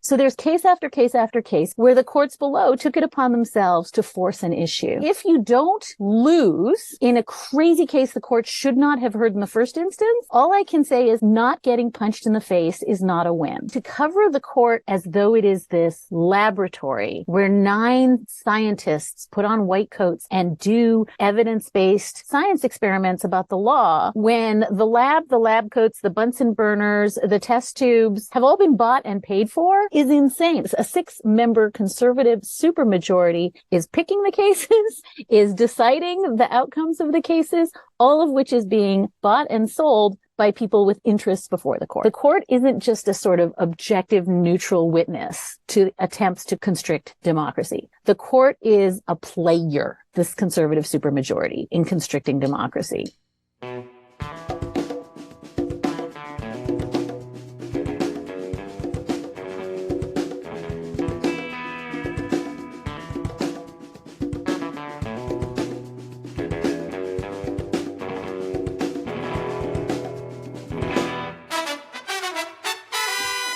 So there's case after case after case where the courts below took it upon themselves to force an issue. If you don't lose in a crazy case the court should not have heard in the first instance, all I can say is not getting punched in the face is not a win. To cover the court as though it is this laboratory where 9 scientists put on white coats and do evidence-based science experiments about the law, when the lab coats, the Bunsen burners, the test tubes have all been bought and paid for, is insane. A 6-member conservative supermajority is picking the cases, is deciding the outcomes of the cases, all of which is being bought and sold by people with interests before the court. The court isn't just a sort of objective, neutral witness to attempts to constrict democracy. The court is a player, this conservative supermajority, in constricting democracy.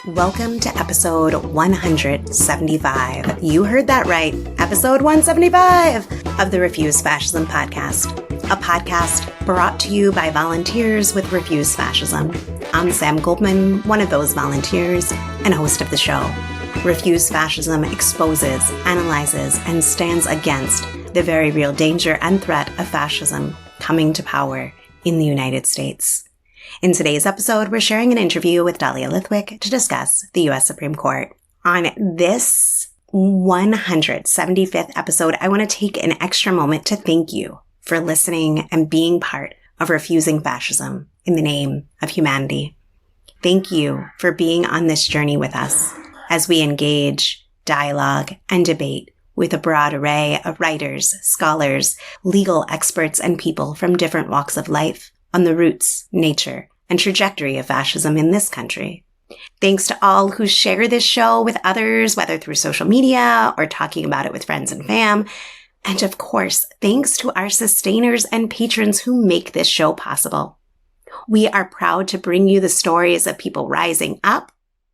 Welcome to episode 175. You heard that right. Episode 175 of the Refuse Fascism podcast. A podcast brought to you by volunteers with Refuse Fascism. I'm Sam Goldman, one of those volunteers and host of the show. Refuse Fascism exposes, analyzes, and stands against the very real danger and threat of fascism coming to power in the United States. In today's episode, we're sharing an interview with Dahlia Lithwick to discuss the U.S. Supreme Court. On this 175th episode, I want to take an extra moment to thank you for listening and being part of refusing fascism in the name of humanity. Thank you for being on this journey with us as we engage, dialogue, and debate with a broad array of writers, scholars, legal experts, and people from different walks of life on the roots, nature, and trajectory of fascism in this country. Thanks to all who share this show with others, whether through social media or talking about it with friends and fam. And of course, thanks to our sustainers and patrons who make this show possible. We are proud to bring you the stories of people rising up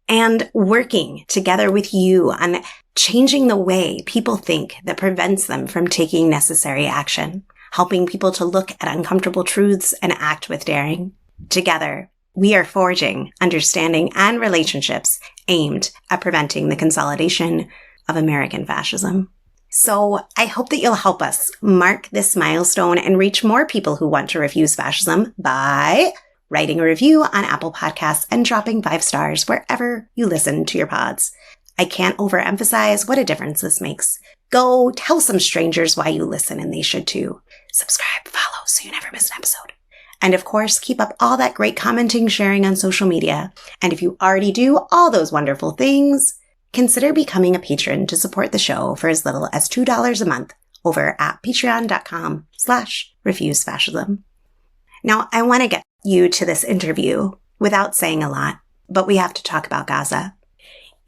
and working together with you on changing the way people think that prevents them from taking necessary action, helping people to look at uncomfortable truths and act with daring. Together, we are forging understanding and relationships aimed at preventing the consolidation of American fascism. So I hope that you'll help us mark this milestone and reach more people who want to refuse fascism by writing a review on Apple Podcasts and dropping 5 stars wherever you listen to your pods. I can't overemphasize what a difference this makes. Go tell some strangers why you listen, and they should too. Subscribe, follow, so you never miss an episode. And of course, keep up all that great commenting, sharing on social media. And if you already do all those wonderful things, consider becoming a patron to support the show for as little as $2 a month over at patreon.com/refusefascism. Now, I want to get you to this interview without saying a lot, but we have to talk about Gaza.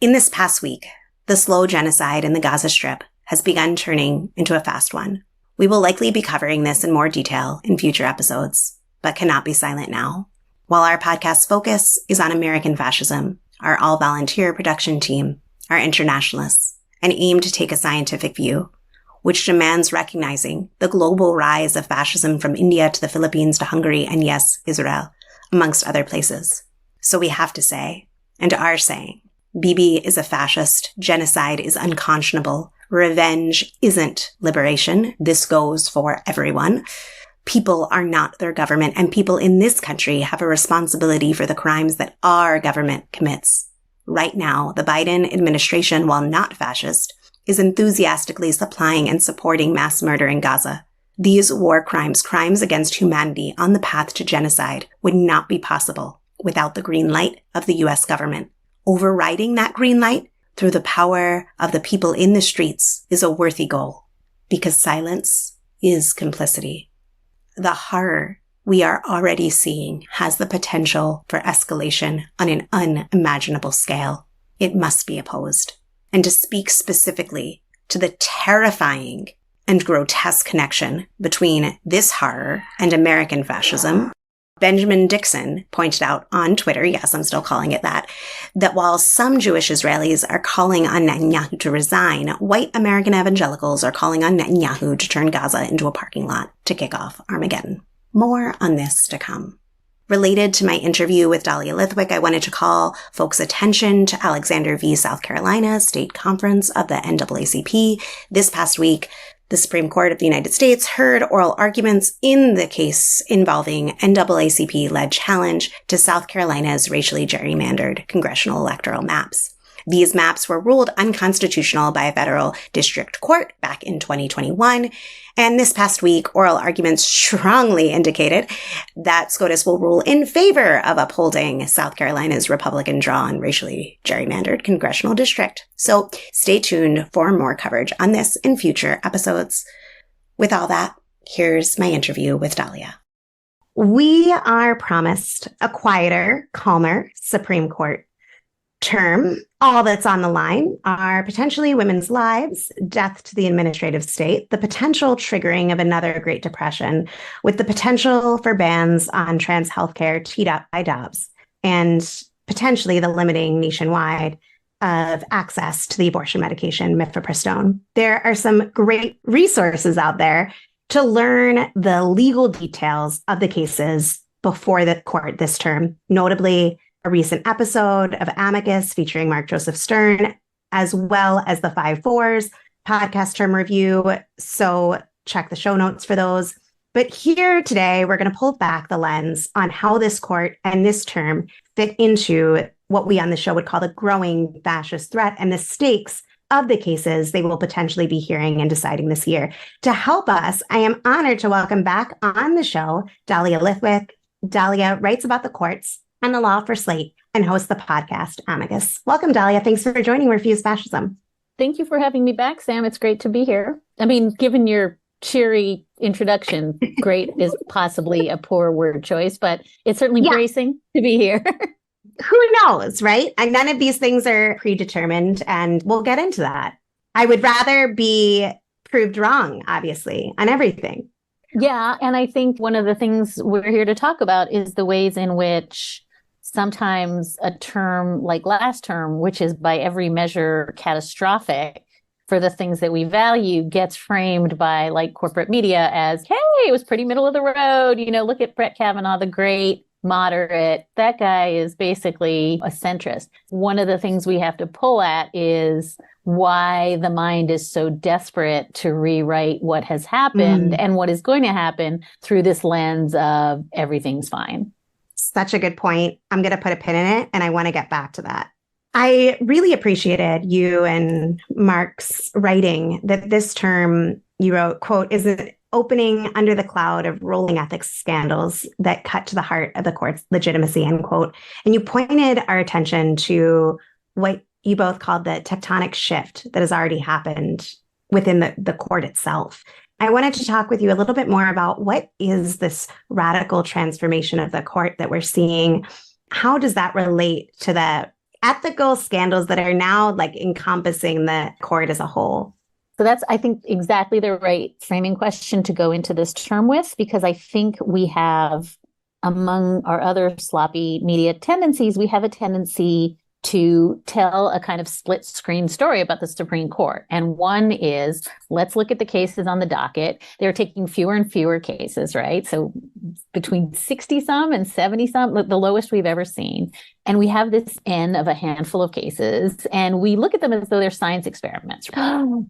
In this past week, the slow genocide in the Gaza Strip has begun turning into a fast one. We will likely be covering this in more detail in future episodes, but cannot be silent now. While our podcast's focus is on American fascism, our all-volunteer production team are internationalists and aim to take a scientific view, which demands recognizing the global rise of fascism from India to the Philippines to Hungary and, yes, Israel, amongst other places. So we have to say, and are saying, Bibi is a fascist, genocide is unconscionable, revenge isn't liberation, this goes for everyone. People are not their government, and people in this country have a responsibility for the crimes that our government commits. Right now, the Biden administration, while not fascist, is enthusiastically supplying and supporting mass murder in Gaza. These war crimes, crimes against humanity on the path to genocide, would not be possible without the green light of the U.S. government. Overriding that green light through the power of the people in the streets is a worthy goal, because silence is complicity. The horror we are already seeing has the potential for escalation on an unimaginable scale. It must be opposed. And to speak specifically to the terrifying and grotesque connection between this horror and American fascism, Benjamin Dixon pointed out on Twitter, yes, I'm still calling it that while some Jewish Israelis are calling on Netanyahu to resign, white American evangelicals are calling on Netanyahu to turn Gaza into a parking lot to kick off Armageddon. More on this to come. Related to my interview with Dahlia Lithwick, I wanted to call folks' attention to Alexander v. South Carolina State Conference of the NAACP. This past week, the Supreme Court of the United States heard oral arguments in the case involving NAACP-led challenge to South Carolina's racially gerrymandered congressional electoral maps. These maps were ruled unconstitutional by a federal district court back in 2021. And this past week, oral arguments strongly indicated that SCOTUS will rule in favor of upholding South Carolina's Republican-drawn, racially gerrymandered congressional district. So stay tuned for more coverage on this in future episodes. With all that, here's my interview with Dahlia. We are promised a quieter, calmer Supreme Court term. All that's on the line are potentially women's lives, death to the administrative state, the potential triggering of another Great Depression, with the potential for bans on trans healthcare teed up by Dobbs, and potentially the limiting nationwide of access to the abortion medication mifepristone. There are some great resources out there to learn the legal details of the cases before the court this term, notably a recent episode of Amicus featuring Mark Joseph Stern, as well as the 5-4s podcast term review. So check the show notes for those. But here today, we're going to pull back the lens on how this court and this term fit into what we on the show would call the growing fascist threat and the stakes of the cases they will potentially be hearing and deciding this year. To help us, I am honored to welcome back on the show Dahlia Lithwick. Dahlia writes about the courts and the law for Slate and hosts the podcast Amicus. Welcome, Dahlia. Thanks for joining Refuse Fascism. Thank you for having me back, Sam. It's great to be here. I mean, given your cheery introduction, great is possibly a poor word choice, but it's certainly bracing to be here. Who knows, right? And none of these things are predetermined, and we'll get into that. I would rather be proved wrong, obviously, on everything. Yeah, and I think one of the things we're here to talk about is the ways in which sometimes a term like last term, which is by every measure catastrophic for the things that we value, gets framed by like corporate media as, hey, it was pretty middle of the road. You know, look at Brett Kavanaugh, the great moderate. That guy is basically a centrist. One of the things we have to pull at is why the mind is so desperate to rewrite what has happened and what is going to happen through this lens of everything's fine. Such a good point. I'm going to put a pin in it, and I want to get back to that. I really appreciated you and Mark's writing that this term you wrote, quote, is an opening under the cloud of rolling ethics scandals that cut to the heart of the court's legitimacy, end quote. And you pointed our attention to what you both called the tectonic shift that has already happened within the court itself. I wanted to talk with you a little bit more about what is this radical transformation of the court that we're seeing? How does that relate to the ethical scandals that are now like encompassing the court as a whole? So that's, I think, exactly the right framing question to go into this term with, because I think we have, among our other sloppy media tendencies, we have a tendency to tell a kind of split screen story about the Supreme Court. And one is, let's look at the cases on the docket. They're taking fewer and fewer cases, right? So between 60 some and 70 some, the lowest we've ever seen. And we have this N of a handful of cases, and we look at them as though they're science experiments.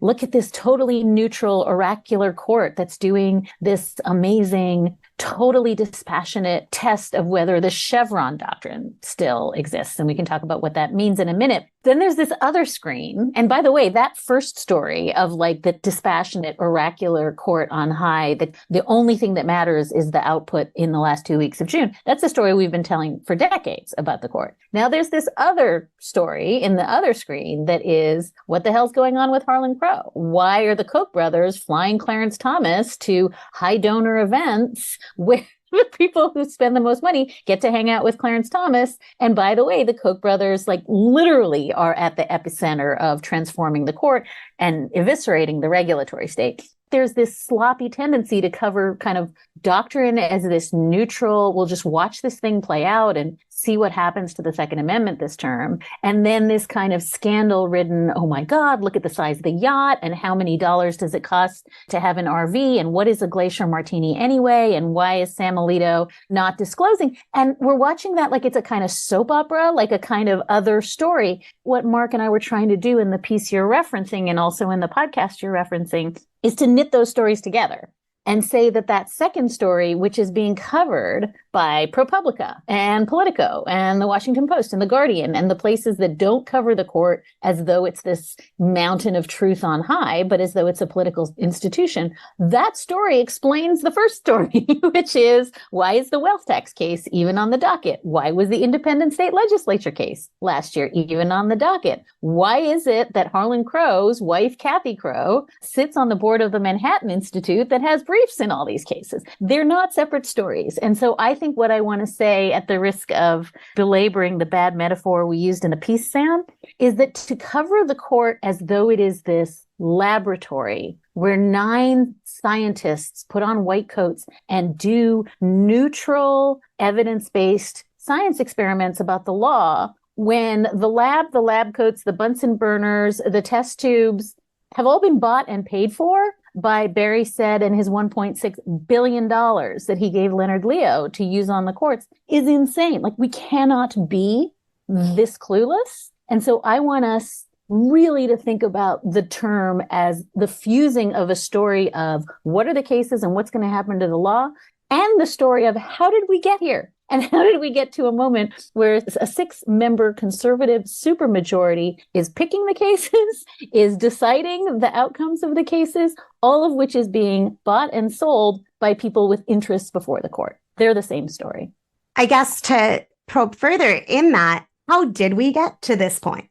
Look at this totally neutral, oracular court that's doing this amazing, totally dispassionate test of whether the Chevron doctrine still exists. And we can talk about what that means in a minute. Then there's this other screen. And by the way, that first story of like the dispassionate, oracular court on high, that the only thing that matters is the output in the last 2 weeks of June. That's the story we've been telling for decades about the court. Now there's this other story in the other screen that is, what the hell's going on with Harlan Crow? Why are the Koch brothers flying Clarence Thomas to high donor events where the people who spend the most money get to hang out with Clarence Thomas? And by the way, the Koch brothers like literally are at the epicenter of transforming the court and eviscerating the regulatory state. there's this sloppy tendency to cover kind of doctrine as this neutral, we'll just watch this thing play out and see what happens to the Second Amendment this term. And then this kind of scandal-ridden, oh my God, look at the size of the yacht and how many dollars does it cost to have an RV and what is a Glacier Martini anyway and why is Sam Alito not disclosing? And we're watching that like it's a kind of soap opera, like a kind of other story. What Mark and I were trying to do in the piece you're referencing and also in the podcast you're referencing is to knit those stories together and say that that second story, which is being covered by ProPublica and Politico and the Washington Post and the Guardian and the places that don't cover the court as though it's this mountain of truth on high, but as though it's a political institution, that story explains the first story, which is why is the wealth tax case even on the docket? Why was the independent state legislature case last year even on the docket? Why is it that Harlan Crow's wife, Kathy Crow, sits on the board of the Manhattan Institute that has briefs in all these cases? They're not separate stories. And so I think what I want to say, at the risk of belaboring the bad metaphor we used in the piece, Sam, is that to cover the court as though it is this laboratory where 9 scientists put on white coats and do neutral, evidence-based science experiments about the law, when the lab coats, the Bunsen burners, the test tubes have all been bought and paid for by Barry Said and his $1.6 billion that he gave Leonard Leo to use on the courts, is insane. Like, we cannot be this clueless. And so I want us really to think about the term as the fusing of a story of what are the cases and what's going to happen to the law, and the story of how did we get here? And how did we get to a moment where a 6-member conservative supermajority is picking the cases, is deciding the outcomes of the cases, all of which is being bought and sold by people with interests before the court? They're the same story. I guess to probe further in that, how did we get to this point?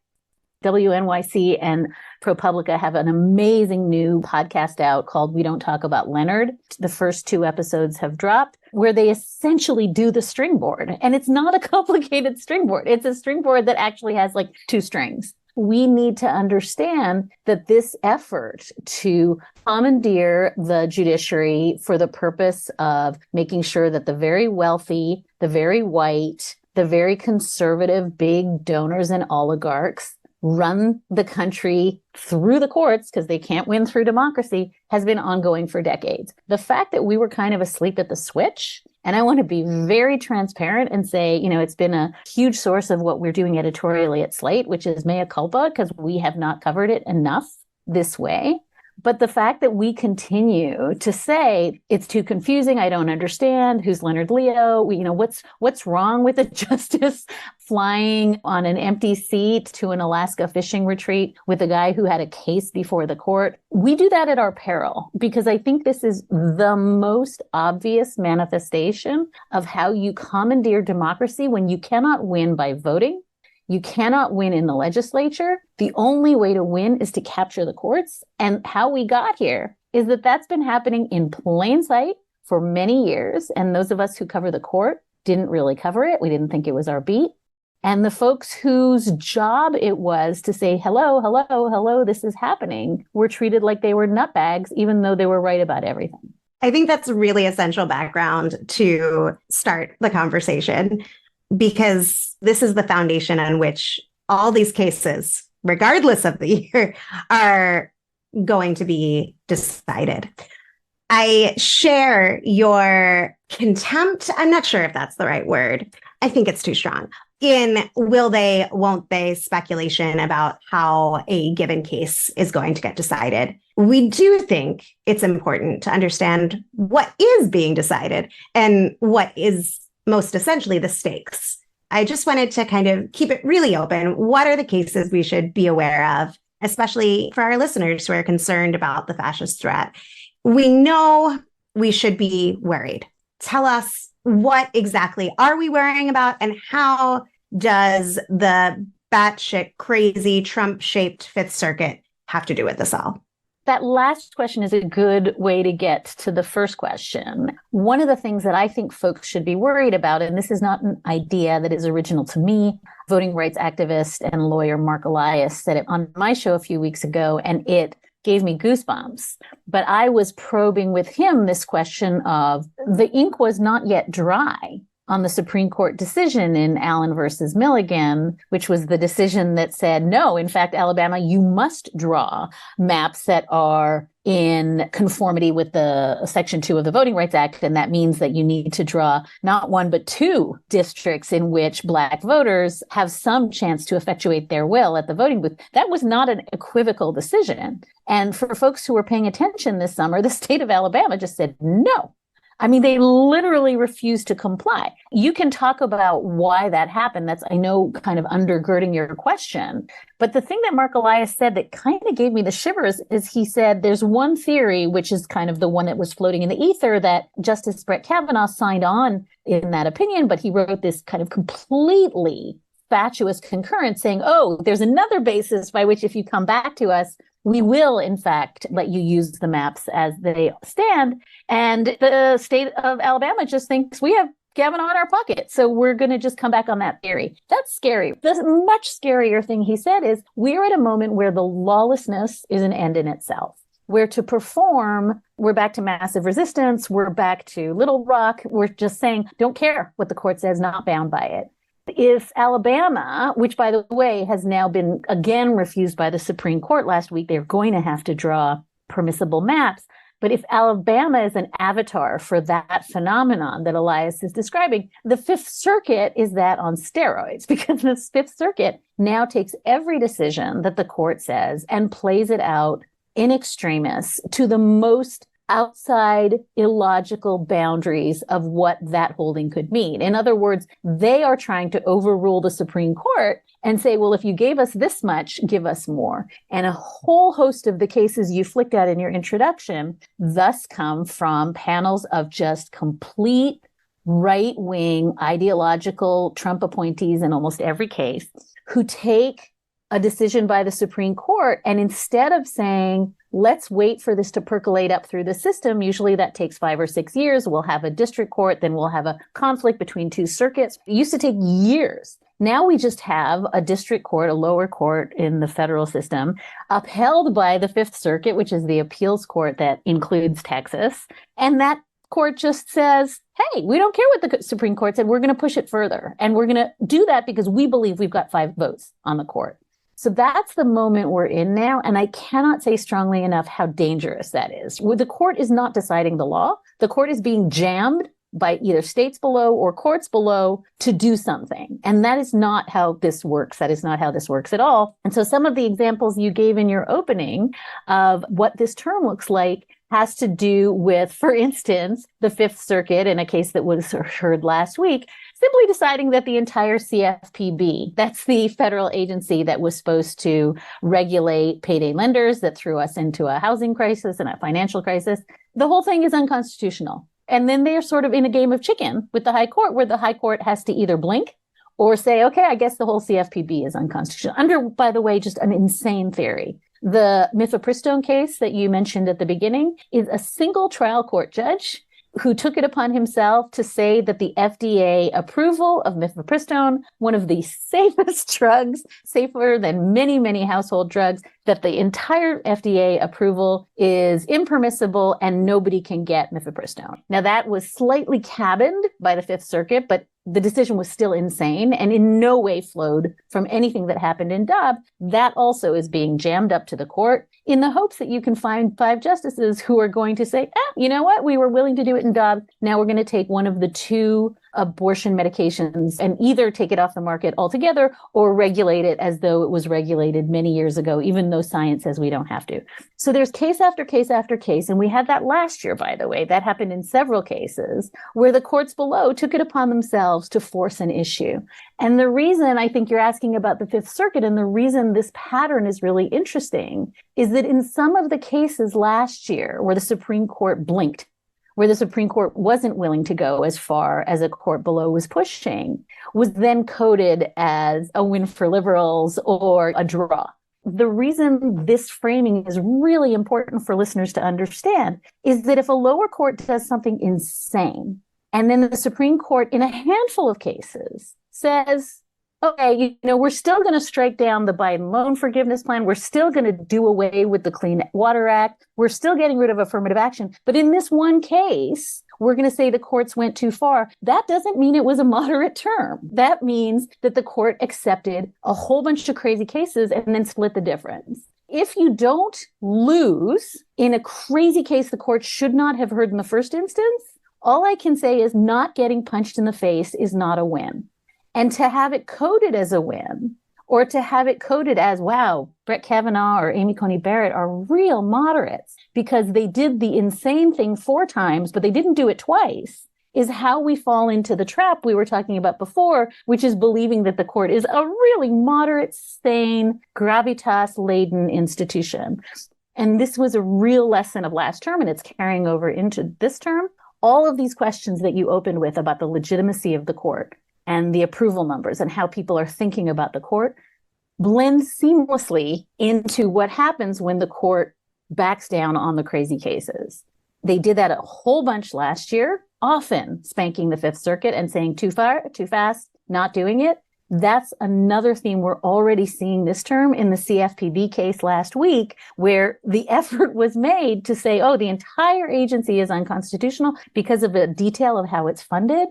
WNYC and ProPublica have an amazing new podcast out called We Don't Talk About Leonard. The first 2 episodes have dropped, where they essentially do the stringboard. And it's not a complicated stringboard. It's a stringboard that actually has like 2 strings. We need to understand that this effort to commandeer the judiciary for the purpose of making sure that the very wealthy, the very white, the very conservative big donors and oligarchs run the country through the courts because they can't win through democracy has been ongoing for decades. The fact that we were kind of asleep at the switch, and I want to be very transparent and say, you know, it's been a huge source of what we're doing editorially at Slate, which is mea culpa, because we have not covered it enough this way. But the fact that we continue to say it's too confusing, I don't understand, who's Leonard Leo, you know, what's wrong with a justice flying on an empty seat to an Alaska fishing retreat with a guy who had a case before the court? We do that at our peril, because I think this is the most obvious manifestation of how you commandeer democracy when you cannot win by voting. You cannot win in the legislature. The only way to win is to capture the courts. And how we got here is that that's been happening in plain sight for many years. And those of us who cover the court didn't really cover it. We didn't think it was our beat. And the folks whose job it was to say, hello, this is happening, were treated like they were nutbags, even though they were right about everything. I think that's really essential background to start the conversation, because this is the foundation on which all these cases, regardless of the year, are going to be decided. I share your contempt. I'm not sure if that's the right word. I think it's too strong. In will they, won't they speculation about how a given case is going to get decided. We do think it's important to understand what is being decided and what is most essentially the stakes. I just wanted to kind of keep it really open. What are the cases we should be aware of, especially for our listeners who are concerned about the fascist threat? We know we should be worried. Tell us, what exactly are we worrying about, and how does the batshit crazy Trump-shaped Fifth Circuit have to do with this all? That last question is a good way to get to the first question. One of the things that I think folks should be worried about, and this is not an idea that is original to me, voting rights activist and lawyer Mark Elias said it on my show a few weeks ago, and it gave me goosebumps. But I was probing with him this question of the ink was not yet dry on the Supreme Court decision in Allen versus Milligan, which was the decision that said, no, in fact, Alabama, you must draw maps that are in conformity with the Section 2 of the Voting Rights Act. And that means that you need to draw not one, but two districts in which Black voters have some chance to effectuate their will at the voting booth. That was not an equivocal decision. And for folks who were paying attention this summer, the state of Alabama just said no. I mean, they literally refused to comply. You can talk about why that happened. That's, I know, kind of undergirding your question. But the thing that Mark Elias said that kind of gave me the shivers is he said there's one theory, which is kind of the one that was floating in the ether, that Justice Brett Kavanaugh signed on in that opinion, but he wrote this kind of completely fatuous concurrence saying, oh, there's another basis by which if you come back to us, we will, in fact, let you use the maps as they stand. And the state of Alabama just thinks we have Kavanaugh in our pocket, so we're going to just come back on that theory. That's scary. The much scarier thing he said is we're at a moment where the lawlessness is an end in itself. Where to perform, we're back to massive resistance, we're back to Little Rock, we're just saying, don't care what the court says, not bound by it. If Alabama, which, by the way, has now been again refused by the Supreme Court last week, they're going to have to draw permissible maps. But if Alabama is an avatar for that phenomenon that Elias is describing, the Fifth Circuit is that on steroids, because the Fifth Circuit now takes every decision that the court says and plays it out in extremis to the most outside illogical boundaries of what that holding could mean. In other words, they are trying to overrule the Supreme Court and say, well, if you gave us this much, give us more. And a whole host of the cases you flicked at in your introduction thus come from panels of just complete right-wing ideological Trump appointees in almost every case who take a decision by the Supreme Court and instead of saying, let's wait for this to percolate up through the system. Usually that takes 5 or 6 years. We'll have a district court, then we'll have a conflict between two circuits. It used to take years. Now we just have a district court, a lower court in the federal system, upheld by the Fifth Circuit, which is the appeals court that includes Texas. And that court just says, hey, we don't care what the Supreme Court said. We're going to push it further. And we're going to do that because we believe we've got 5 votes on the court. So that's the moment we're in now. And I cannot say strongly enough how dangerous that is. The court is not deciding the law. The court is being jammed by either states below or courts below to do something. And that is not how this works. That is not how this works at all. And so some of the examples you gave in your opening of what this term looks like has to do with, for instance, the Fifth Circuit in a case that was heard last week, simply deciding that the entire CFPB, that's the federal agency that was supposed to regulate payday lenders that threw us into a housing crisis and a financial crisis, the whole thing is unconstitutional. And then they're sort of in a game of chicken with the high court, where the high court has to either blink or say, okay, I guess the whole CFPB is unconstitutional. Under, by the way, just an insane theory. The mifepristone case that you mentioned at the beginning is a single trial court judge who took it upon himself to say that the FDA approval of mifepristone, one of the safest drugs, safer than many, many household drugs, that the entire FDA approval is impermissible and nobody can get mifepristone. Now, that was slightly cabined by the Fifth Circuit, but the decision was still insane and in no way flowed from anything that happened in Dobbs. That also is being jammed up to the court in the hopes that you can find 5 justices who are going to say, you know what, we were willing to do it in Dobbs. Now we're going to take one of the 2 abortion medications and either take it off the market altogether or regulate it as though it was regulated many years ago, even though science says we don't have to. So there's case after case after case. And we had that last year, by the way. That happened in several cases where the courts below took it upon themselves to force an issue. And the reason I think you're asking about the Fifth Circuit and the reason this pattern is really interesting is that in some of the cases last year where the Supreme Court blinked, where the Supreme Court wasn't willing to go as far as a court below was pushing, was then coded as a win for liberals or a draw. The reason this framing is really important for listeners to understand is that if a lower court does something insane, and then the Supreme Court in a handful of cases says, okay, we're still going to strike down the Biden loan forgiveness plan. We're still going to do away with the Clean Water Act. We're still getting rid of affirmative action. But in this one case, we're going to say the courts went too far. That doesn't mean it was a moderate term. That means that the court accepted a whole bunch of crazy cases and then split the difference. If you don't lose in a crazy case the court should not have heard in the first instance, all I can say is not getting punched in the face is not a win. And to have it coded as a win, or to have it coded as, wow, Brett Kavanaugh or Amy Coney Barrett are real moderates because they did the insane thing 4 times, but they didn't do it twice, is how we fall into the trap we were talking about before, which is believing that the court is a really moderate, sane, gravitas-laden institution. And this was a real lesson of last term, and it's carrying over into this term. All of these questions that you opened with about the legitimacy of the court and the approval numbers and how people are thinking about the court blend seamlessly into what happens when the court backs down on the crazy cases. They did that a whole bunch last year, often spanking the Fifth Circuit and saying too far, too fast, not doing it. That's another theme we're already seeing this term in the CFPB case last week, where the effort was made to say, oh, the entire agency is unconstitutional because of a detail of how it's funded.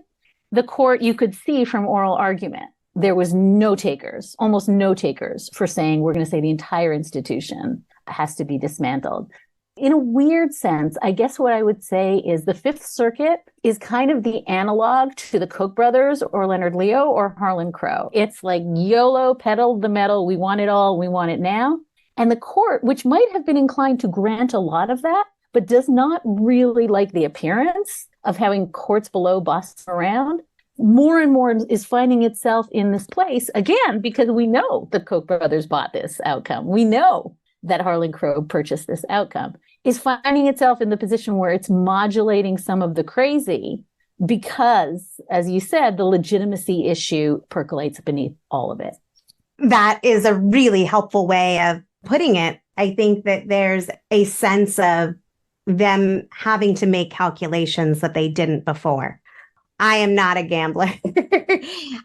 The court, you could see from oral argument, there was no takers, almost no takers for saying we're going to say the entire institution has to be dismantled. In a weird sense, I guess what I would say is the Fifth Circuit is kind of the analog to the Koch brothers or Leonard Leo or Harlan Crow. It's like YOLO, pedal the metal, we want it all, we want it now. And the court, which might have been inclined to grant a lot of that, but does not really like the appearance of having courts below boss around, more and more is finding itself in this place, again, because we know the Koch brothers bought this outcome. We know that Harlan Crow purchased this outcome, is finding itself in the position where it's modulating some of the crazy because, as you said, the legitimacy issue percolates beneath all of it. That is a really helpful way of putting it. I think that there's a sense of them having to make calculations that they didn't before. I am not a gambler.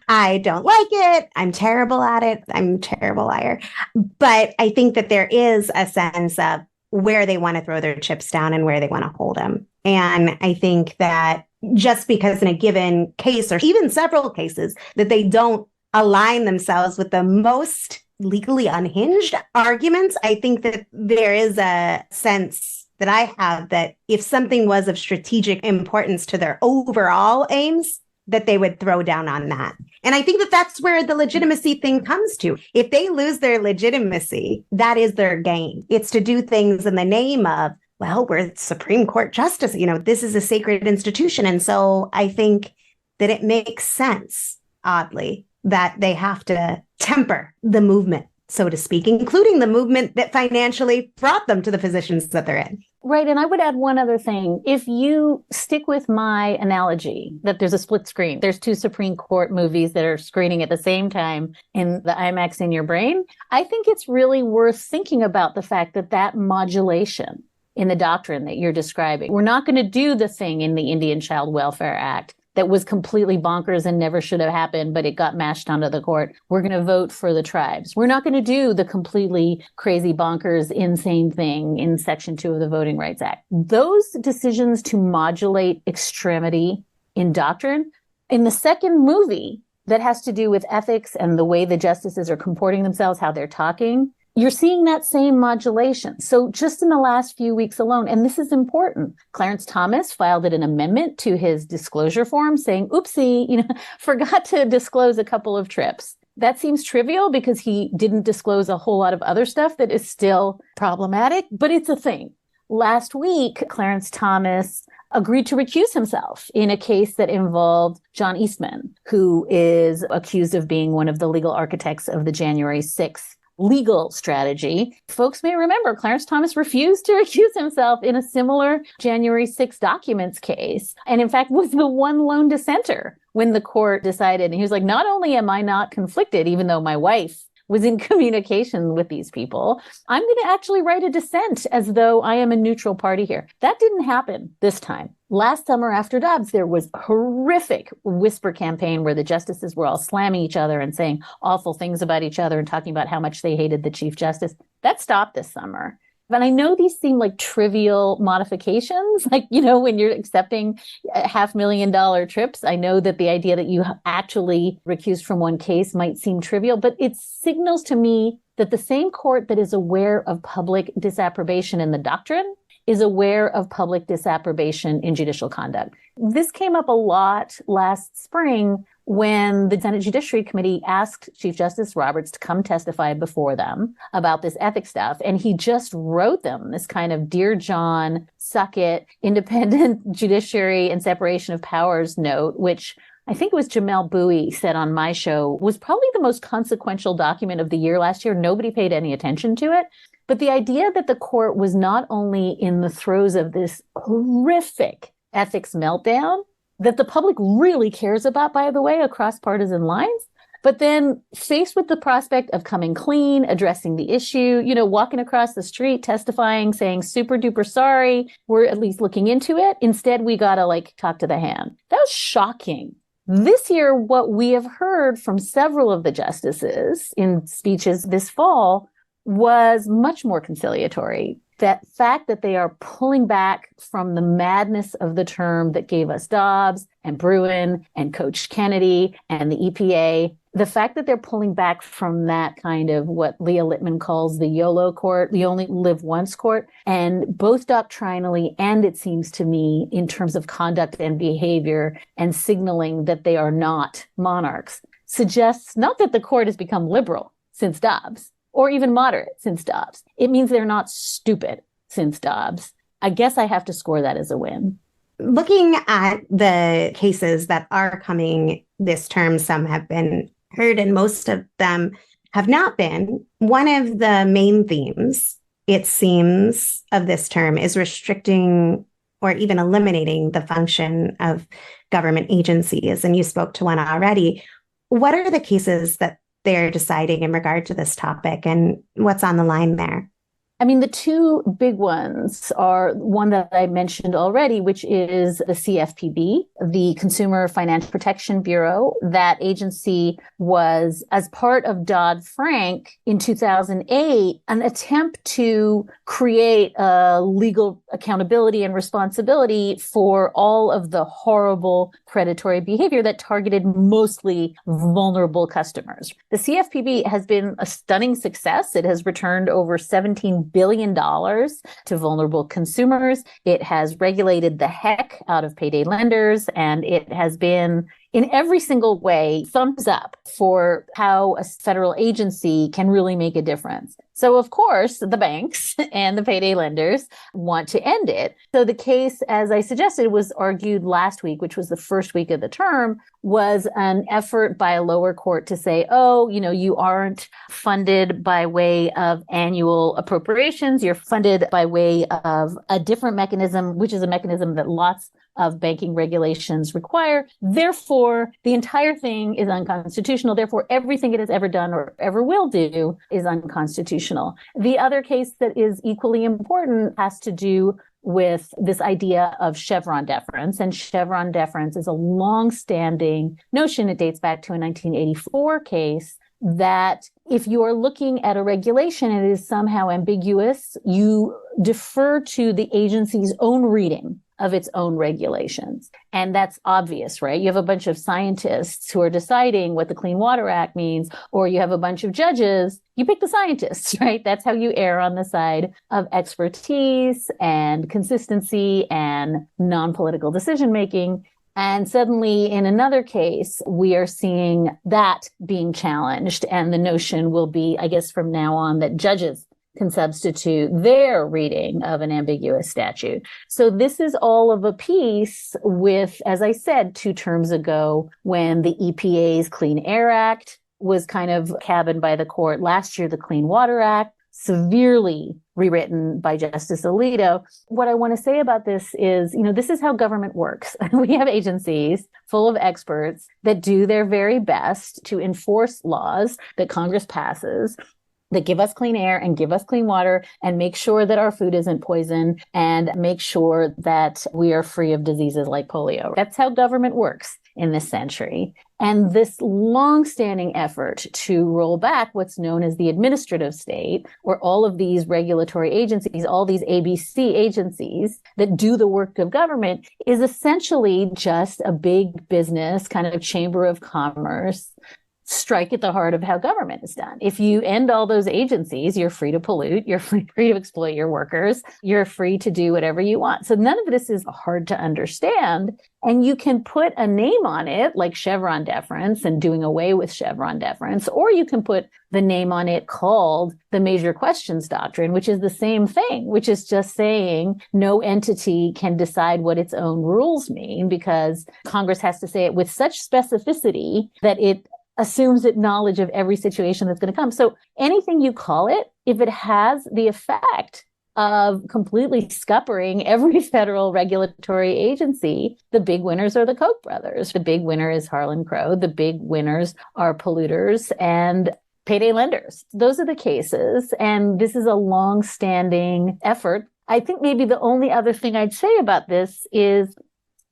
I don't like it. I'm terrible at it. I'm a terrible liar. But I think that there is a sense of where they want to throw their chips down and where they want to hold them. And I think that just because in a given case or even several cases that they don't align themselves with the most legally unhinged arguments, I think that there is a sense that I have that if something was of strategic importance to their overall aims, that they would throw down on that. And I think that that's where the legitimacy thing comes to. If they lose their legitimacy, that is their game. It's to do things in the name of, well, we're Supreme Court justice. This is a sacred institution. And so I think that it makes sense, oddly, that they have to temper the movement, so to speak, including the movement that financially brought them to the positions that they're in. Right. And I would add one other thing. If you stick with my analogy that there's a split screen, there's 2 Supreme Court movies that are screening at the same time in the IMAX in your brain, I think it's really worth thinking about the fact that that modulation in the doctrine that you're describing, we're not going to do the thing in the Indian Child Welfare Act that was completely bonkers and never should have happened, but it got mashed onto the court. We're going to vote for the tribes. We're not going to do the completely crazy, bonkers, insane thing in Section 2 of the Voting Rights Act. Those decisions to modulate extremity in doctrine, in the second movie that has to do with ethics and the way the justices are comporting themselves, how they're talking, you're seeing that same modulation. So just in the last few weeks alone, and this is important, Clarence Thomas filed an amendment to his disclosure form saying, oopsie, forgot to disclose a couple of trips. That seems trivial because he didn't disclose a whole lot of other stuff that is still problematic, but it's a thing. Last week, Clarence Thomas agreed to recuse himself in a case that involved John Eastman, who is accused of being one of the legal architects of the January 6th legal strategy. Folks may remember Clarence Thomas refused to recuse himself in a similar January 6 documents case. And in fact, was the one lone dissenter when the court decided. And he was like, not only am I not conflicted, even though my wife was in communication with these people. I'm going to actually write a dissent as though I am a neutral party here. That didn't happen this time. Last summer after Dobbs, there was a horrific whisper campaign where the justices were all slamming each other and saying awful things about each other and talking about how much they hated the Chief Justice. That stopped this summer. But I know these seem like trivial modifications, like, when you're accepting $500,000 trips, I know that the idea that you actually recused from one case might seem trivial, but it signals to me that the same court that is aware of public disapprobation in the doctrine is aware of public disapprobation in judicial conduct. This came up a lot last spring when the Senate Judiciary Committee asked Chief Justice Roberts to come testify before them about this ethics stuff. And he just wrote them this kind of Dear John, suck it, independent judiciary and separation of powers note, which I think it was Jamel Bowie said on my show was probably the most consequential document of the year last year. Nobody paid any attention to it. But the idea that the court was not only in the throes of this horrific ethics meltdown, that the public really cares about, by the way, across partisan lines, but then faced with the prospect of coming clean, addressing the issue, walking across the street, testifying, saying super duper sorry, we're at least looking into it. Instead, we got to talk to the hand. That was shocking. This year, what we have heard from several of the justices in speeches this fall was much more conciliatory. That fact that they are pulling back from the madness of the term that gave us Dobbs and Bruin and Coach Kennedy and the EPA, the fact that they're pulling back from that kind of what Leah Littman calls the YOLO court, the only live once court, and both doctrinally and it seems to me in terms of conduct and behavior and signaling that they are not monarchs, suggests not that the court has become liberal since Dobbs, or even moderate since Dobbs. It means they're not stupid since Dobbs. I guess I have to score that as a win. Looking at the cases that are coming this term, some have been heard and most of them have not been. One of the main themes, it seems, of this term is restricting or even eliminating the function of government agencies. And you spoke to one already. What are the cases that they're deciding in regard to this topic and what's on the line there? I mean, the two big ones are one that I mentioned already, which is the CFPB, the Consumer Financial Protection Bureau. That agency was, as part of Dodd-Frank in 2008, an attempt to create a legal accountability and responsibility for all of the horrible predatory behavior that targeted mostly vulnerable customers. The CFPB has been a stunning success. It has returned over $17 billion to vulnerable consumers. It has regulated the heck out of payday lenders, and it has been in every single way thumbs up for how a federal agency can really make a difference. So, of course, the banks and the payday lenders want to end it. So the case, as I suggested, was argued last week, which was the first week of the term, was an effort by a lower court to say, oh, you aren't funded by way of annual appropriations. You're funded by way of a different mechanism, which is a mechanism that lots of banking regulations require. Therefore, the entire thing is unconstitutional. Therefore, everything it has ever done or ever will do is unconstitutional. The other case that is equally important has to do with this idea of Chevron deference. And Chevron deference is a long-standing notion. It dates back to a 1984 case that if you are looking at a regulation and it is somehow ambiguous, you defer to the agency's own reading of its own regulations. And that's obvious, right? You have a bunch of scientists who are deciding what the Clean Water Act means, or you have a bunch of judges. You pick the scientists, right? That's how you err on the side of expertise and consistency and non-political decision-making. And suddenly in another case, we are seeing that being challenged. And the notion will be, I guess, from now on that judges can substitute their reading of an ambiguous statute. So this is all of a piece with, as I said 2 terms ago, when the EPA's Clean Air Act was kind of cabined by the court. Last year, the Clean Water Act severely rewritten by Justice Alito. What I want to say about this is, this is how government works. We have agencies full of experts that do their very best to enforce laws that Congress passes, that give us clean air and give us clean water and make sure that our food isn't poisoned and make sure that we are free of diseases like polio. That's how government works in this century. And this longstanding effort to roll back what's known as the administrative state, where all of these regulatory agencies, all these ABC agencies that do the work of government, is essentially just a big business kind of chamber of commerce strike at the heart of how government is done. If you end all those agencies, you're free to pollute, you're free to exploit your workers, you're free to do whatever you want. So none of this is hard to understand. And you can put a name on it, like Chevron deference and doing away with Chevron deference, or you can put the name on it called the major questions doctrine, which is the same thing, which is just saying no entity can decide what its own rules mean because Congress has to say it with such specificity that it assumes it knowledge of every situation that's going to come. So anything you call it, if it has the effect of completely scuppering every federal regulatory agency, the big winners are the Koch brothers. The big winner is Harlan Crow. The big winners are polluters and payday lenders. Those are the cases. And this is a long-standing effort. I think maybe the only other thing I'd say about this is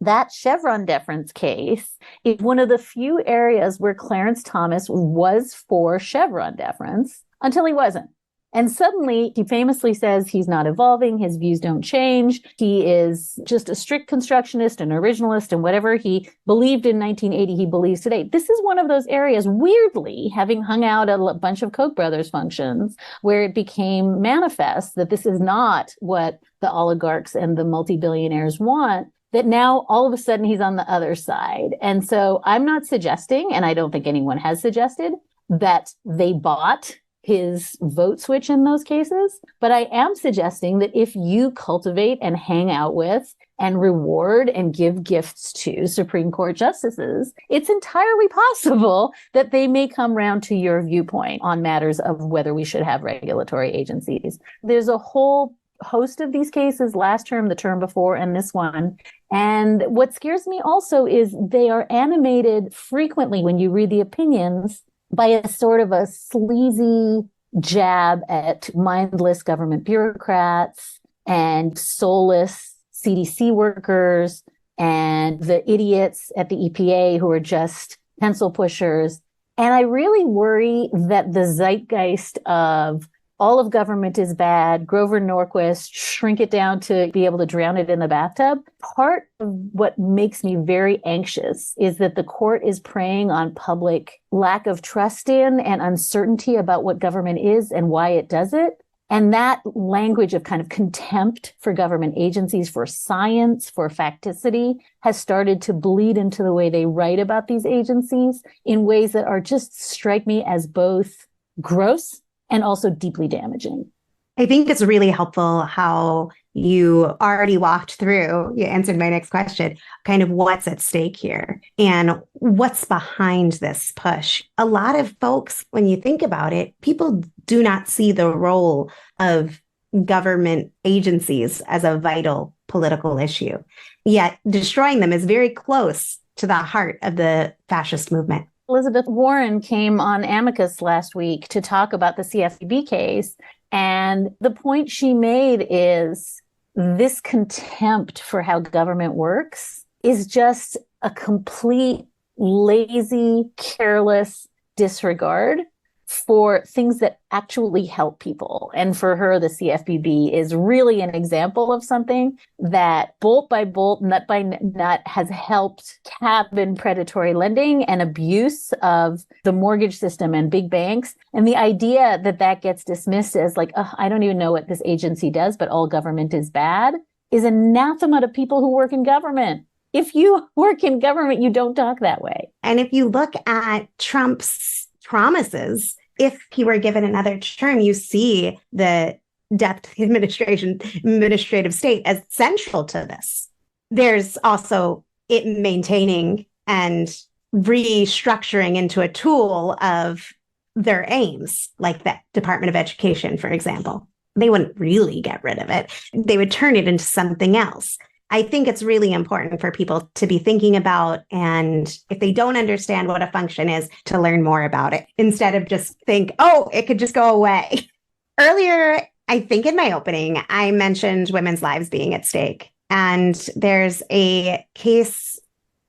that Chevron deference case is one of the few areas where Clarence Thomas was for Chevron deference until he wasn't. And suddenly he famously says he's not evolving, his views don't change. He is just a strict constructionist, an originalist, and whatever he believed in 1980, he believes today. This is one of those areas, weirdly, having hung out at a bunch of Koch brothers functions, where it became manifest that this is not what the oligarchs and the multi-billionaires want, that now all of a sudden he's on the other side. And so I'm not suggesting, and I don't think anyone has suggested, that they bought his vote switch in those cases. But I am suggesting that if you cultivate and hang out with and reward and give gifts to Supreme Court justices, it's entirely possible that they may come round to your viewpoint on matters of whether we should have regulatory agencies. There's a whole host of these cases last term, the term before, and this one. And what scares me also is they are animated frequently when you read the opinions by a sort of a sleazy jab at mindless government bureaucrats and soulless CDC workers and the idiots at the EPA who are just pencil pushers. And I really worry that the zeitgeist of all of government is bad, Grover Norquist, shrink it down to be able to drown it in the bathtub. Part of what makes me very anxious is that the court is preying on public lack of trust in and uncertainty about what government is and why it does it. And that language of kind of contempt for government agencies, for science, for facticity, has started to bleed into the way they write about these agencies in ways that are just strike me as both gross and also deeply damaging. I think it's really helpful how you already walked through, you answered my next question, kind of what's at stake here and what's behind this push. A lot of folks, when you think about it, people do not see the role of government agencies as a vital political issue. Yet destroying them is very close to the heart of the fascist movement. Elizabeth Warren came on Amicus last week to talk about the CFPB case. And the point she made is this contempt for how government works is just a complete, lazy, careless disregard for things that actually help people. And for her, the CFPB is really an example of something that bolt by bolt, nut by nut has helped cabin predatory lending and abuse of the mortgage system and big banks. And the idea that that gets dismissed as like, oh, I don't even know what this agency does, but all government is bad, is anathema to people who work in government. If you work in government, you don't talk that way. And if you look at Trump's promises, if he were given another term, you see the depth administrative state as central to this. There's also it maintaining and restructuring into a tool of their aims, like the Department of Education, for example. they wouldn't really get rid of it. They would turn it into something else. I think it's really important for people to be thinking about, and if they don't understand what a function is, to learn more about it instead of just think, oh, it could just go away. Earlier, I think in my opening, I mentioned women's lives being at stake. And there's a case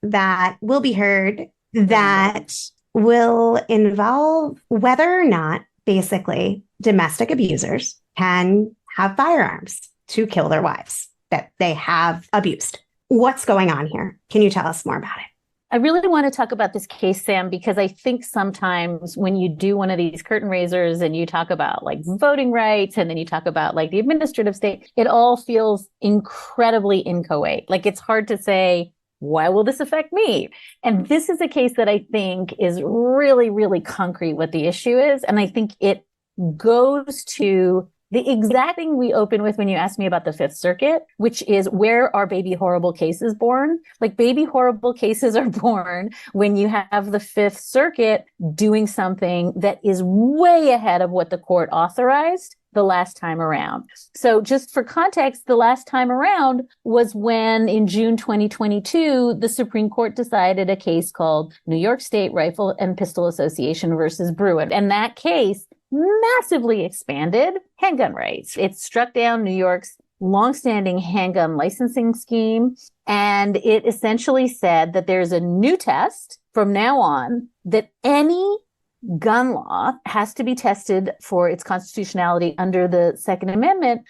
that will be heard that will involve whether or not, basically, domestic abusers can have firearms to kill their wives that they have abused. What's going on here? Can you tell us more about it? I really want to talk about this case, Sam, because I think sometimes when you do one of these curtain raisers and you talk about like voting rights and then you talk about like the administrative state, it all feels incredibly inchoate. Like it's hard to say, why will this affect me? And this is a case that I think is really, really concrete what the issue is. And I think it goes to the exact thing we open with when you asked me about the Fifth Circuit, which is where are baby horrible cases born? Like baby horrible cases are born when you have the Fifth Circuit doing something that is way ahead of what the court authorized the last time around. So just for context, the last time around was when in June 2022, the Supreme Court decided a case called New York State Rifle and Pistol Association versus Bruin. And that case massively expanded handgun rights. It struck down New York's longstanding handgun licensing scheme. And it essentially said that there's a new test from now on that any gun law has to be tested for its constitutionality under the Second Amendment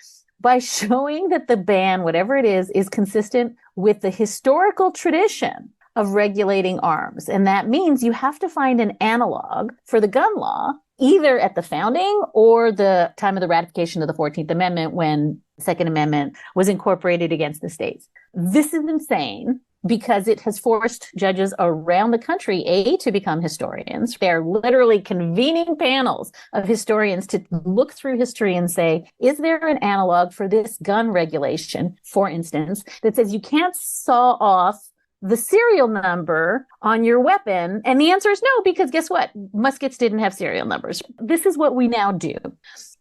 by showing that the ban, whatever it is consistent with the historical tradition of regulating arms. And that means you have to find an analog for the gun law, either at the founding or the time of the ratification of the 14th Amendment when the Second Amendment was incorporated against the states. This is insane because it has forced judges around the country, to become historians. They're literally convening panels of historians to look through history and say, is there an analog for this gun regulation, for instance, that says you can't saw off the serial number on your weapon? And the answer is no, because guess what? Muskets didn't have serial numbers. This is what we now do.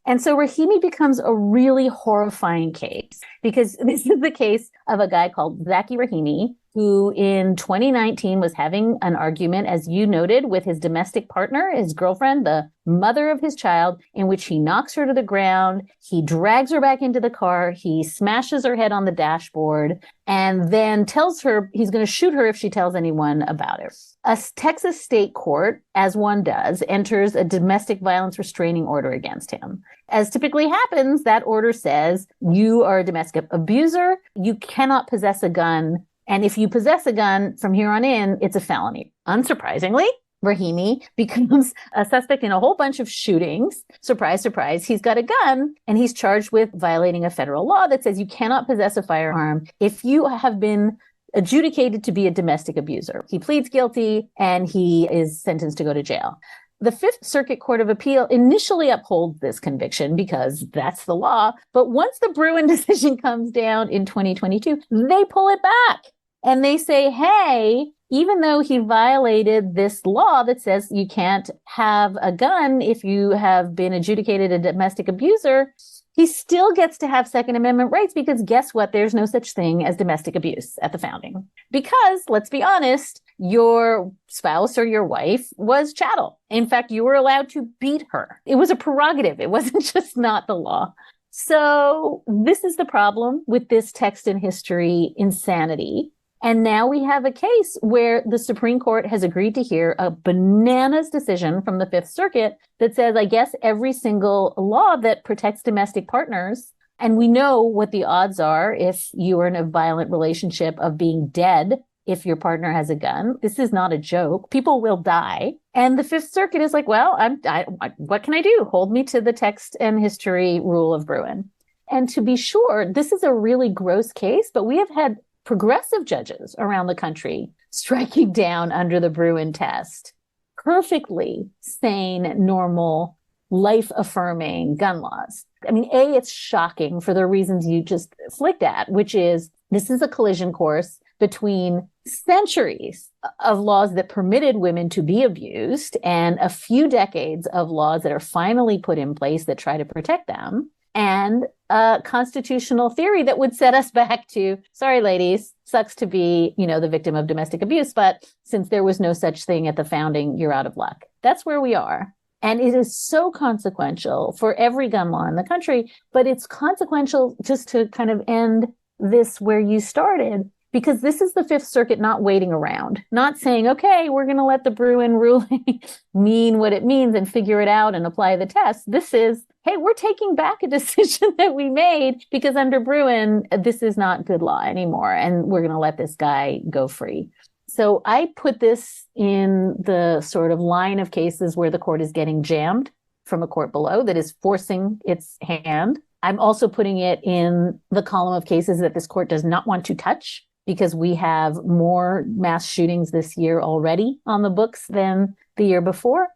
And so Rahimi becomes a really horrifying case because this is the case of a guy called Zaki Rahimi, who in 2019 was having an argument, as you noted, with his domestic partner, his girlfriend, the mother of his child, in which he knocks her to the ground. He drags her back into the car. He smashes her head on the dashboard and then tells her he's going to shoot her if she tells anyone about it. A Texas state court, as one does, enters a domestic violence restraining order against him. As typically happens, that order says you are a domestic abuser. You cannot possess a gun. And if you possess a gun from here on in, it's a felony. Unsurprisingly, Rahimi becomes a suspect in a whole bunch of shootings. Surprise, surprise. He's got a gun and he's charged with violating a federal law that says you cannot possess a firearm if you have been adjudicated to be a domestic abuser. He pleads guilty and he is sentenced to go to jail. The Fifth Circuit Court of Appeal initially upholds this conviction because that's the law. But once the Bruin decision comes down in 2022, they pull it back and they say, hey, even though he violated this law that says you can't have a gun if you have been adjudicated a domestic abuser, he still gets to have Second Amendment rights because guess what? There's no such thing as domestic abuse at the founding. Because, let's be honest, your spouse or your wife was chattel. In fact, you were allowed to beat her. It was a prerogative. It wasn't just not the law. So this is the problem with this text and history insanity. And now we have a case where the Supreme Court has agreed to hear a bananas decision from the Fifth Circuit that says, I guess, every single law that protects domestic partners, and we know what the odds are if you are in a violent relationship of being dead if your partner has a gun. This is not a joke. People will die. And the Fifth Circuit is like, well, what can I do? Hold me to the text and history rule of Bruin. And to be sure, this is a really gross case, but we have had progressive judges around the country striking down under the Bruin test. Perfectly sane, normal, life-affirming gun laws. I mean, it's shocking for the reasons you just flicked at, which is this is a collision course between centuries of laws that permitted women to be abused and a few decades of laws that are finally put in place that try to protect them. And a constitutional theory that would set us back to, sorry, ladies, sucks to be, the victim of domestic abuse, but since there was no such thing at the founding, you're out of luck. That's where we are. And it is so consequential for every gun law in the country, but it's consequential just to kind of end this where you started, because this is the Fifth Circuit not waiting around, not saying, okay, we're going to let the Bruen ruling mean what it means and figure it out and apply the test. This is, hey, we're taking back a decision that we made because under Bruen, this is not good law anymore. And we're going to let this guy go free. So I put this in the sort of line of cases where the court is getting jammed from a court below that is forcing its hand. I'm also putting it in the column of cases that this court does not want to touch because we have more mass shootings this year already on the books than the year before.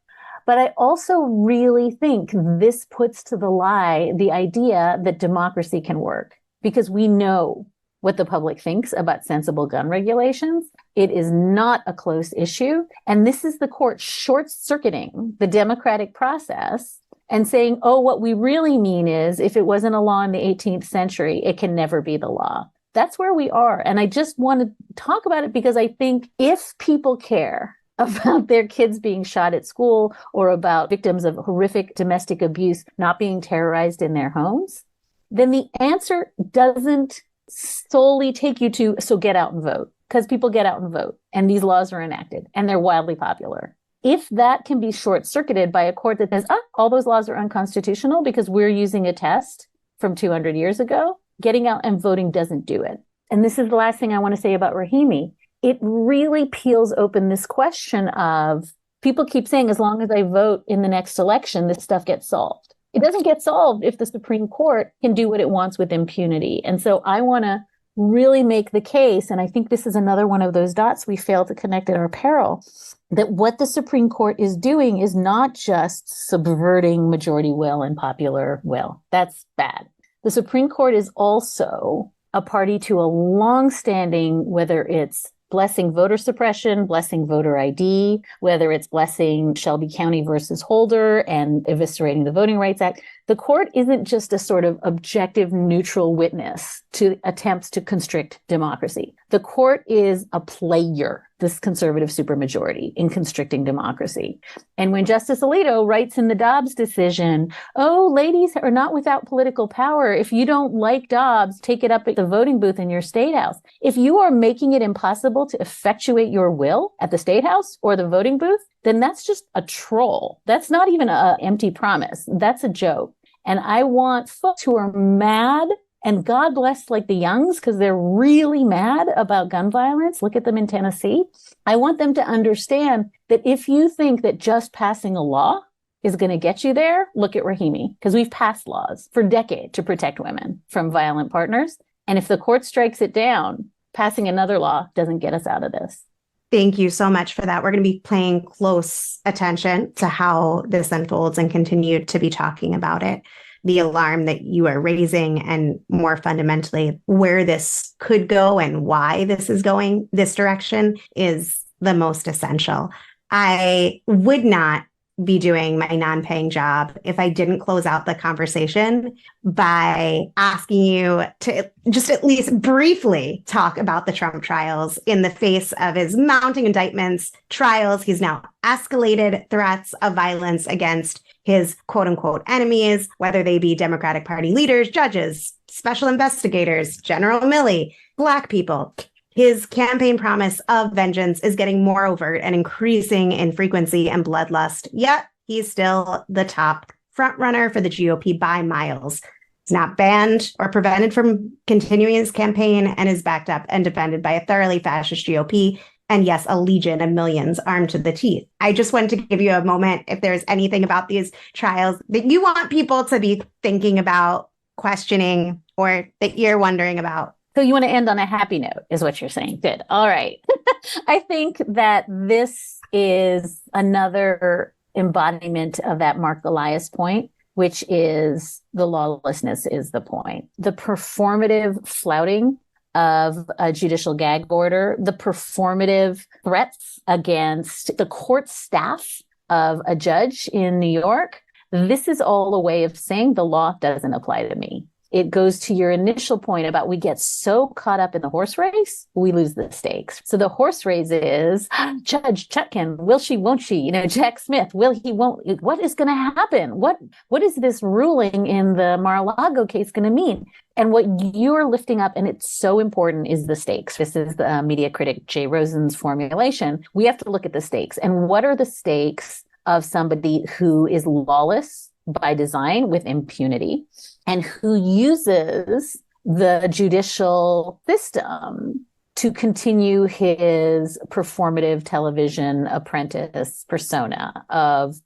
But I also really think this puts to the lie the idea that democracy can work, because we know what the public thinks about sensible gun regulations. It is not a close issue. And this is the court short-circuiting the democratic process and saying, oh, what we really mean is if it wasn't a law in the 18th century, it can never be the law. That's where we are. And I just want to talk about it because I think if people care about their kids being shot at school or about victims of horrific domestic abuse not being terrorized in their homes, then the answer doesn't solely take you to, so get out and vote, because people get out and vote and these laws are enacted and they're wildly popular. If that can be short-circuited by a court that says, all those laws are unconstitutional because we're using a test from 200 years ago, getting out and voting doesn't do it. And this is the last thing I want to say about Rahimi. It really peels open this question of, people keep saying, as long as I vote in the next election, this stuff gets solved. It doesn't get solved if the Supreme Court can do what it wants with impunity. And so I want to really make the case, and I think this is another one of those dots we fail to connect at our peril, that what the Supreme Court is doing is not just subverting majority will and popular will. That's bad. The Supreme Court is also a party to a long-standing, whether it's blessing voter suppression, blessing voter ID, whether it's blessing Shelby County versus Holder and eviscerating the Voting Rights Act. The court isn't just a sort of objective, neutral witness to attempts to constrict democracy. The court is a player, this conservative supermajority, in constricting democracy. And when Justice Alito writes in the Dobbs decision, oh, ladies are not without political power. If you don't like Dobbs, take it up at the voting booth in your state house. If you are making it impossible to effectuate your will at the state house or the voting booth, then that's just a troll. That's not even an empty promise. That's a joke. And I want folks who are mad, and God bless like the Youngs, because they're really mad about gun violence. Look at them in Tennessee. I want them to understand that if you think that just passing a law is going to get you there, look at Rahimi, because we've passed laws for decades to protect women from violent partners. And if the court strikes it down, passing another law doesn't get us out of this. Thank you so much for that. We're going to be paying close attention to how this unfolds and continue to be talking about it. The alarm that you are raising, and more fundamentally, where this could go and why this is going this direction, is the most essential. I would not be doing my non-paying job if I didn't close out the conversation by asking you to just at least briefly talk about the Trump trials in the face of his mounting indictments, trials. He's now escalated threats of violence against his quote unquote enemies, whether they be Democratic Party leaders, judges, special investigators, General Milley, Black people. His campaign promise of vengeance is getting more overt and increasing in frequency and bloodlust, yet he's still the top frontrunner for the GOP by miles. He's not banned or prevented from continuing his campaign and is backed up and defended by a thoroughly fascist GOP. And yes, a legion of millions armed to the teeth. I just wanted to give you a moment if there's anything about these trials that you want people to be thinking about, questioning, or that you're wondering about. So you want to end on a happy note, is what you're saying. Good. All right. I think that this is another embodiment of that Mark Elias point, which is the lawlessness is the point. The performative flouting of a judicial gag order, the performative threats against the court staff of a judge in New York. This is all a way of saying the law doesn't apply to me. it goes to your initial point about we get so caught up in the horse race, we lose the stakes. So the horse race is Judge Chutkan, will she, won't she? Jack Smith, will he, won't? What is going to happen? What is this ruling in the Mar-a-Lago case going to mean? And what you're lifting up, and it's so important, is the stakes. This is the media critic Jay Rosen's formulation. We have to look at the stakes. And what are the stakes of somebody who is lawless by design with impunity and who uses the judicial system to continue his performative television apprentice persona of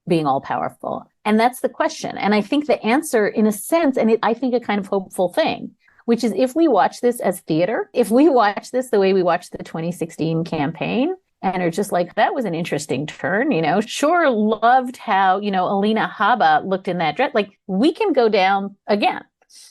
being all powerful? And that's the question. And I think the answer, in a sense, and I think a kind of hopeful thing, which is if we watch this as theater, if we watch this the way we watched the 2016 campaign and are just like, that was an interesting turn, sure, loved how, Alina Habba looked in that dress. Like, we can go down again.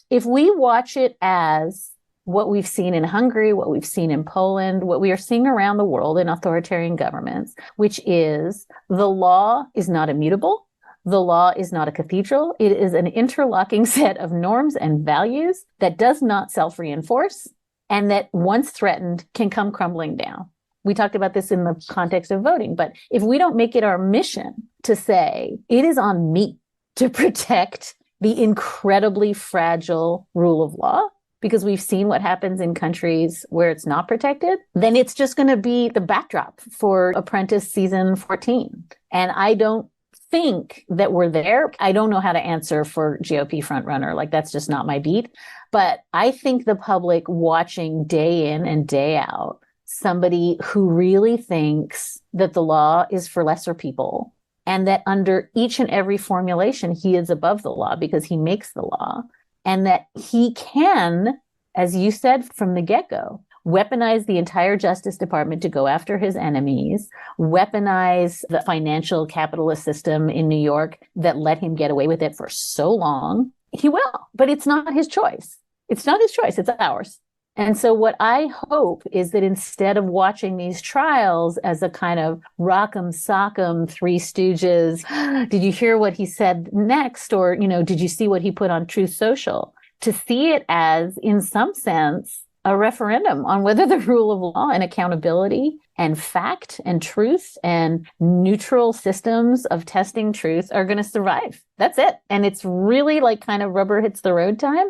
If we watch it as what we've seen in Hungary, what we've seen in Poland, what we are seeing around the world in authoritarian governments, which is the law is not immutable. The law is not a cathedral. It is an interlocking set of norms and values that does not self-reinforce and that once threatened can come crumbling down. We talked about this in the context of voting, but if we don't make it our mission to say, it is on me to protect the incredibly fragile rule of law, because we've seen what happens in countries where it's not protected, then it's just going to be the backdrop for Apprentice season 14. And I don't think that we're there. I don't know how to answer for GOP frontrunner. Like, that's just not my beat. But I think the public watching day in and day out, somebody who really thinks that the law is for lesser people and that under each and every formulation, he is above the law because he makes the law, and that he can, as you said from the get-go, weaponize the entire Justice Department to go after his enemies, weaponize the financial capitalist system in New York that let him get away with it for so long. He will, but it's not his choice. It's not his choice. It's ours. And so what I hope is that instead of watching these trials as a kind of rock'em sock'em Three Stooges, did you hear what he said next? Or, did you see what he put on Truth Social? To see it as, in some sense, a referendum on whether the rule of law and accountability and fact and truth and neutral systems of testing truth are going to survive. That's it. And it's really like kind of rubber hits the road time.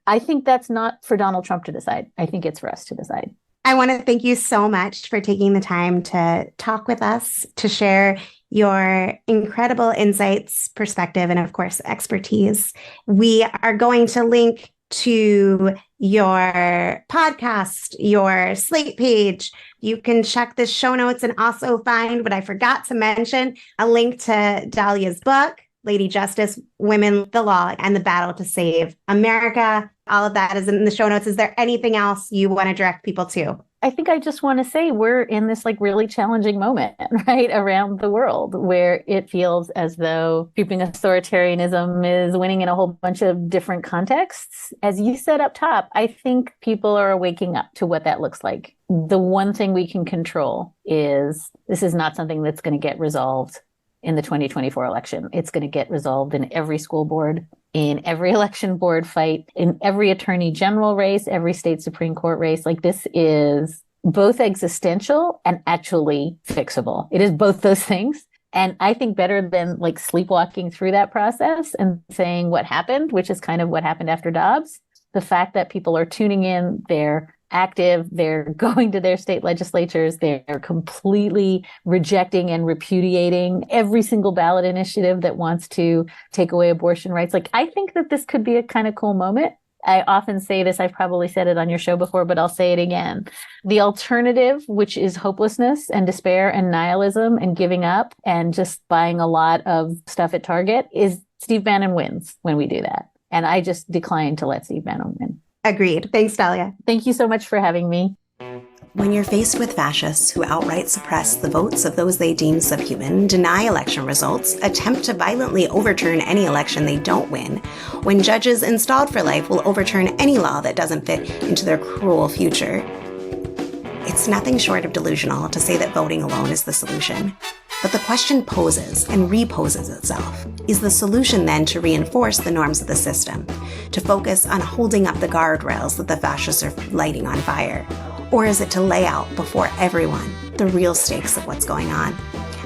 I think that's not for Donald Trump to decide. I think it's for us to decide. I want to thank you so much for taking the time to talk with us, to share your incredible insights, perspective, and of course, expertise. We are going to link to your podcast, your Slate page. You can check the show notes and also find what I forgot to mention, a link to Dahlia's book, Lady Justice, Women, the Law, and the Battle to Save America. All of that is in the show notes. Is there anything else you want to direct people to? I think I just want to say we're in this really challenging moment, right, around the world where it feels as though creeping authoritarianism is winning in a whole bunch of different contexts. As you said up top, I think people are waking up to what that looks like. The one thing we can control is this is not something that's going to get resolved in the 2024 election. It's going to get resolved in every school board, in every election board fight, in every attorney general race, every state Supreme Court race. This is both existential and actually fixable. It is both those things. And I think better than sleepwalking through that process and saying what happened, which is kind of what happened after Dobbs, the fact that people are tuning in, they're active, they're going to their state legislatures, they're completely rejecting and repudiating every single ballot initiative that wants to take away abortion rights. I think that this could be a kind of cool moment. I often say this, I've probably said it on your show before, but I'll say it again. The alternative, which is hopelessness and despair and nihilism and giving up and just buying a lot of stuff at Target, is Steve Bannon wins when we do that. And I just decline to let Steve Bannon win. Agreed. Thanks, Dahlia. Thank you so much for having me. When you're faced with fascists who outright suppress the votes of those they deem subhuman, deny election results, attempt to violently overturn any election they don't win, when judges installed for life will overturn any law that doesn't fit into their cruel future, it's nothing short of delusional to say that voting alone is the solution. But the question poses and reposes itself. Is the solution then to reinforce the norms of the system, to focus on holding up the guardrails that the fascists are lighting on fire? Or is it to lay out before everyone the real stakes of what's going on,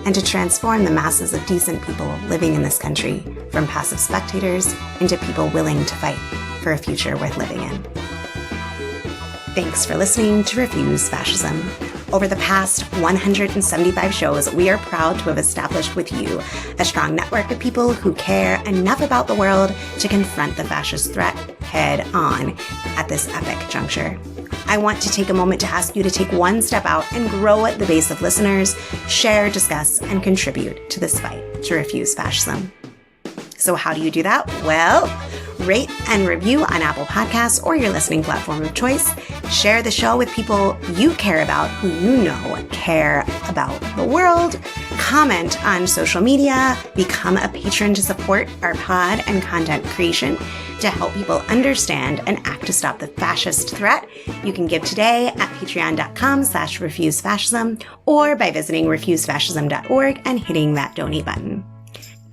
and to transform the masses of decent people living in this country from passive spectators into people willing to fight for a future worth living in? Thanks for listening to Refuse Fascism. Over the past 175 shows, we are proud to have established with you a strong network of people who care enough about the world to confront the fascist threat head on at this epic juncture. I want to take a moment to ask you to take one step out and grow the base of listeners, share, discuss, and contribute to this fight to refuse fascism. So how do you do that? Well, rate and review on Apple Podcasts or your listening platform of choice. Share the show with people you care about, who you know care about the world. Comment on social media. Become a patron to support our pod and content creation to help people understand and act to stop the fascist threat. You can give today at patreon.com/refusefascism or by visiting refusefascism.org and hitting that donate button.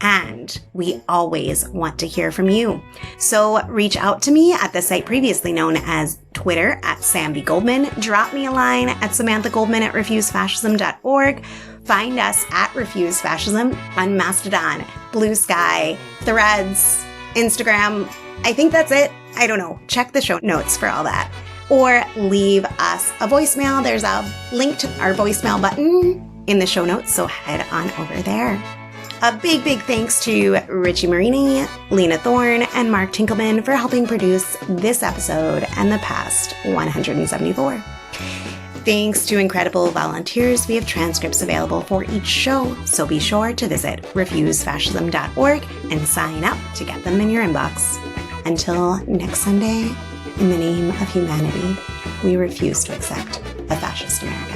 And we always want to hear from you. So reach out to me at the site previously known as Twitter at Sam B. Goldman. Drop me a line at samanthagoldman@refusefascism.org. Find us at Refuse Fascism on Mastodon, Blue Sky, Threads, Instagram. I think that's it. I don't know. Check the show notes for all that. Or leave us a voicemail. There's a link to our voicemail button in the show notes, so head on over there. A big, big thanks to Richie Marini, Lena Thorne, and Mark Tinkelman for helping produce this episode and the past 174. Thanks to incredible volunteers, we have transcripts available for each show, so be sure to visit refusefascism.org and sign up to get them in your inbox. Until next Sunday, in the name of humanity, we refuse to accept a fascist America.